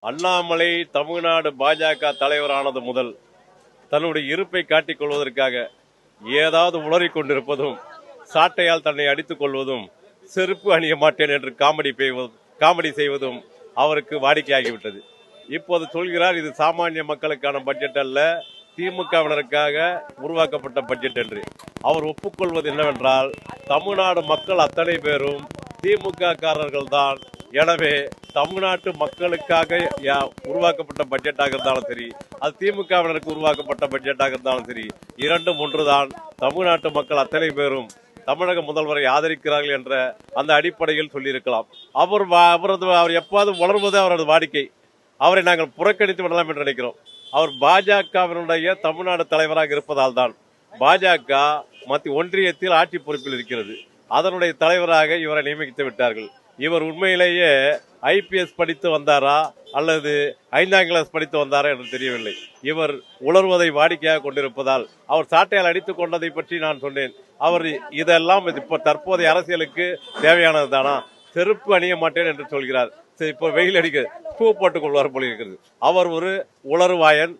அண்ணாமலை தமிழ்நாடு பாஜக தலைவரானது முதல் தன்னுடைய இருப்பை காட்டிக் கொள்வதற்காக ஏதாவது உளறிக் கொண்டிருப்பதும், சாட்டையால் தன்னை அடித்துக் கொள்வதும், செருப்பு அணிய மாட்டேன் என்று காமெடி செய்வதும் அவருக்கு வாடிக்கையாகிவிட்டது. இப்போது சொல்கிறார், இது சாமானிய மக்களுக்கான பட்ஜெட் அல்ல, திமுகவினருக்காக உருவாக்கப்பட்ட பட்ஜெட் என்று. அவர் ஒப்புக்கொள்வது என்னவென்றால், தமிழ்நாடு மக்கள் அத்தனை பேரும் திமுக காரர்கள் தான். எனவே தமிழ்நாட்டு மக்களுக்காக உருவாக்கப்பட்ட பட்ஜெட்டாக இருந்தாலும் சரி, அது திமுகவினருக்கு உருவாக்கப்பட்ட பட்ஜெட்டாக இருந்தாலும் சரி, இரண்டும் ஒன்றுதான். தமிழ்நாட்டு மக்கள் அத்தனை பேரும் தமிழக முதல்வரை ஆதரிக்கிறார்கள் என்ற அந்த அடிப்படையில் சொல்லியிருக்கலாம். அவர் எப்பாவது வளர்வது அவரது வாடிக்கை. அவரை நாங்கள் புறக்கணித்து விடலாம் என்று நினைக்கிறோம். அவர் பாஜகவினுடைய தமிழ்நாடு தலைவராக இருப்பதால் தான். பாஜக மத்திய ஒன்றியத்தில் ஆட்சி பொறுப்பில் இருக்கிறது. அதனுடைய தலைவராக இவரை நியமித்து விட்டார்கள். இவர் உண்மையிலேயே ஐபிஎஸ் படித்து வந்தாரா அல்லது 5ஆம் கிளாஸ் படித்து வந்தாரா என்று தெரியவில்லை. இவர் உளறுவதை வாடிக்கையாக கொண்டிருப்பதால் அவர் சாட்டையால் அடித்துக் கொண்டதை பற்றி நான் சொன்னேன். அவர் இதெல்லாம் இப்ப தற்போதைய அரசியலுக்கு தேவையானது தானா? செருப்பு அணிய மாட்டேன் என்று சொல்கிறார். இப்போ வெயில் அடிக்க பூ போட்டுக் கொள்வார் போல இருக்கிறது. அவர் ஒரு உளறுவாயன்.